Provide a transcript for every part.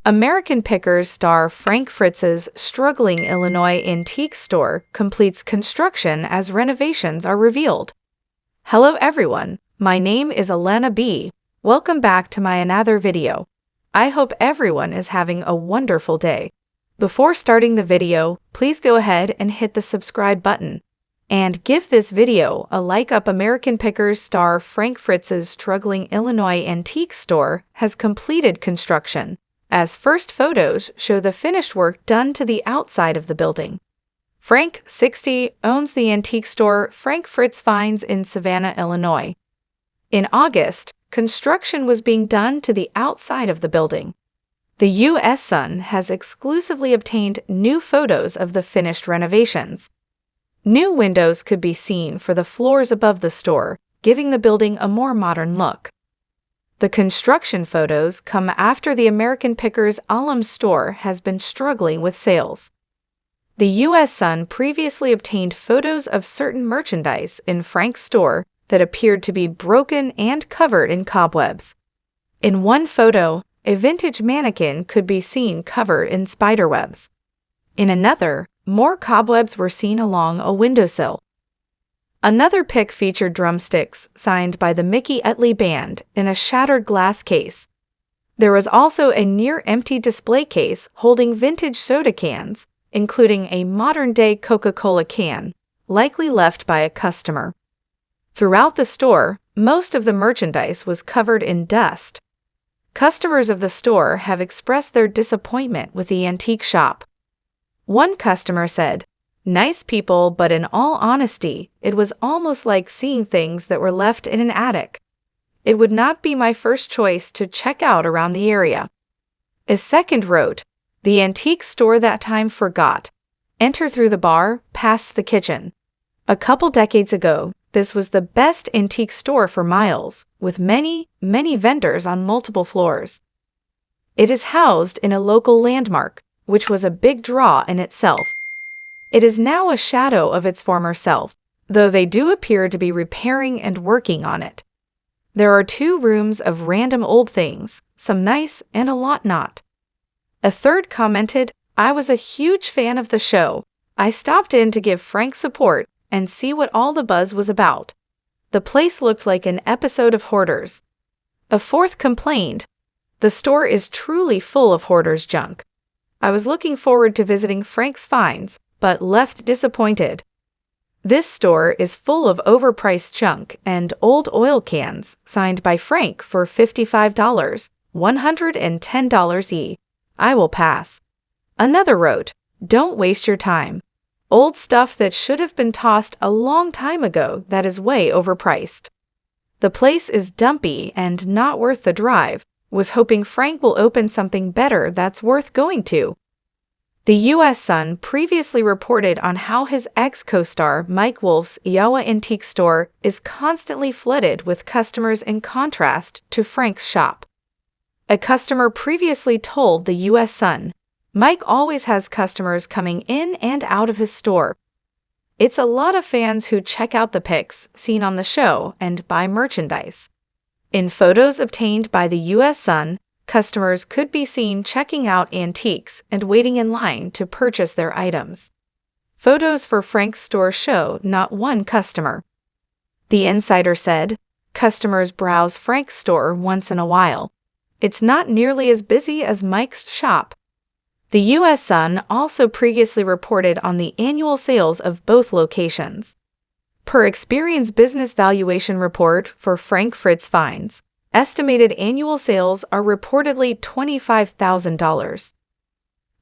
Americanpickers star Frank Fritz's struggling Illinois antique store completes construction as renovations are revealed. Hello everyone, my name is Elena B. Welcome back to my another video. I hope everyone is having a wonderful day. Before starting the video, please go ahead and hit the subscribe button. And give this video a like up. Americanpickers star Frank Fritz's struggling Illinois antique store has completed construction, as first photos show the finished work done to the outside of the building. Frank, 60, owns the antique store Frank Fritz Finds in Savannah, Illinois. In August, construction was being done to the outside of the building. The U.S. Sun has exclusively obtained new photos of the finished renovations. New windows could be seen for the floors above the store, giving the building a more modern look. The construction photos come after the Americanpickers alum store has been struggling with sales. The U.S. Sun previously obtained photos of certain merchandise in Frank's store that appeared to be broken and covered in cobwebs. In one photo, a vintage mannequin could be seen covered in spiderwebs. In another, more cobwebs were seen along a windowsill. Another pic featured drumsticks signed by the Mickey Etley Band in a shattered glass case. There was also a near-empty display case holding vintage soda cans, including a modern-day Coca-Cola can, likely left by a customer. Throughout the store, most of the merchandise was covered in dust. Customers of the store have expressed their disappointment with the antique shop. One customer said, "Nice people, but in all honesty, it was almost like seeing things that were left in an attic. It would not be my first choice to check out around the area." A second wrote, "The antique store that time forgot. Enter through the bar, past the kitchen. A couple decades ago, this was the best antique store for miles, with many, many vendors on multiple floors. It is housed in a local landmark, which was a big draw in itself. It is now a shadow of its former self, though they do appear to be repairing and working on it. There are 2 rooms of random old things, some nice and a lot not." A third commented, "I was a huge fan of the show. I stopped in to give Frank support and see what all the buzz was about. The place looked like an episode of Hoarders." A fourth complained, "The store is truly full of hoarders' junk. I was looking forward to visiting Frank's Finds, but left disappointed. This store is full of overpriced junk and old oil cans signed by Frank for $55, $110 each. I will pass." Another wrote, "Don't waste your time. Old stuff that should have been tossed a long time ago that is way overpriced. The place is dumpy and not worth the drive. Was hoping Frank will open something better that's worth going to." The U.S. Sun previously reported on how his ex-co-star Mike Wolf's Iowa antique store is constantly flooded with customers in contrast to Frank's shop. A customer previously told the U.S. Sun, "Mike always has customers coming in and out of his store. It's a lot of fans who check out the pics seen on the show and buy merchandise." In photos obtained by the U.S. Sun, customers could be seen checking out antiques and waiting in line to purchase their items. Photos for Frank's store show not one customer. The insider said, "Customers browse Frank's store once in a while. It's not nearly as busy as Mike's shop." The U.S. Sun also previously reported on the annual sales of both locations. Per Experian's business valuation report for Frank Fritz Finds, estimated annual sales are reportedly $25,000.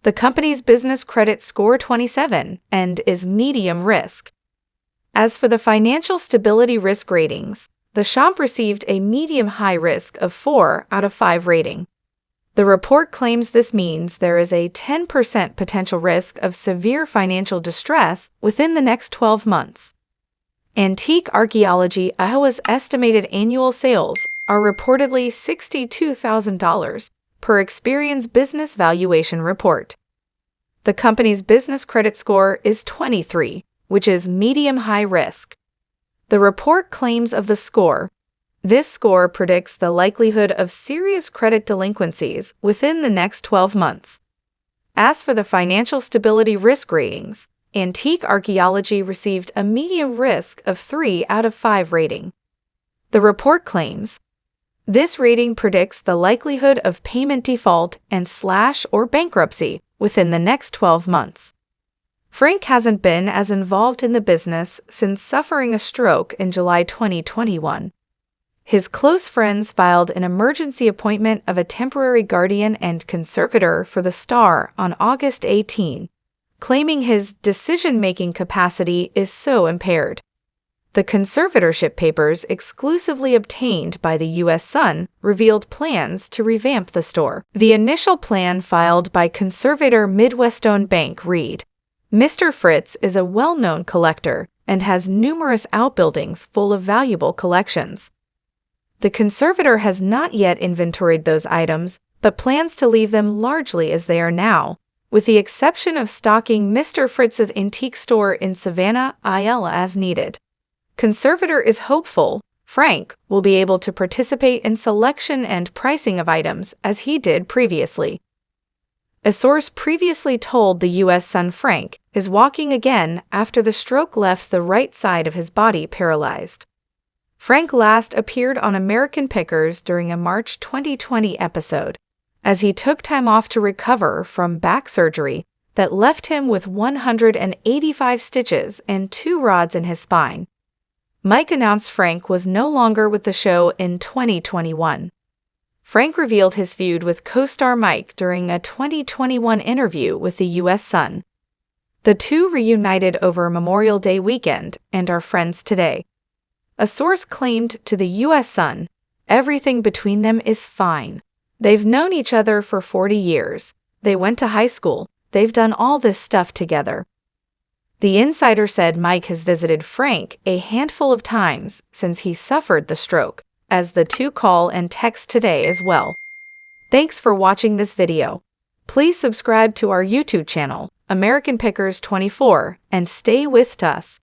The company's business credit score 27 and is medium risk. As for the financial stability risk ratings, the shop received a medium-high risk of 4 out of 5 rating. The report claims this means there is a 10% potential risk of severe financial distress within the next 12 months. Antique Archaeology Iowa's estimated annual sales are reportedly $62,000 per Experian's business valuation report. The company's business credit score is 23, which is medium-high risk. The report claims of the score, This score predicts the likelihood of serious credit delinquencies within the next 12 months. As for the financial stability risk ratings, Antique Archaeology received a medium risk of 3 out of 5 rating. The report claims, this rating predicts the likelihood of payment default and / or bankruptcy within the next 12 months. Frank hasn't been as involved in the business since suffering a stroke in July 2021. His close friends filed an emergency appointment of a temporary guardian and conservator for the star on August 18, claiming his decision-making capacity is so impaired. The conservatorship papers exclusively obtained by the U.S. Sun revealed plans to revamp the store. The initial plan filed by conservator Midwestone Bank read, Mr. Fritz is a well-known collector and has numerous outbuildings full of valuable collections. The conservator has not yet inventoried those items, but plans to leave them largely as they are now, with the exception of stocking Mr. Fritz's antique store in Savannah, Iowa as needed. Conservator is hopeful Frank will be able to participate in selection and pricing of items as he did previously. A source previously told the U.S. Sun Frank is walking again after the stroke left the right side of his body paralyzed. Frank last appeared on Americanpickers during a March 2020 episode, as he took time off to recover from back surgery that left him with 185 stitches and 2 rods in his spine. Mike announced Frank was no longer with the show in 2021. Frank revealed his feud with co-star Mike during a 2021 interview with the U.S. Sun. The two reunited over Memorial Day weekend and are friends today. A source claimed to the U.S. Sun, everything between them is fine. They've known each other for 40 years. They went to high school. They've done all this stuff together. The insider said Mike has visited Frank a handful of times since he suffered the stroke, as the two call and text today as well. Thanks for watching this video. Please subscribe to our YouTube channel, American Pickers 24, and stay with us.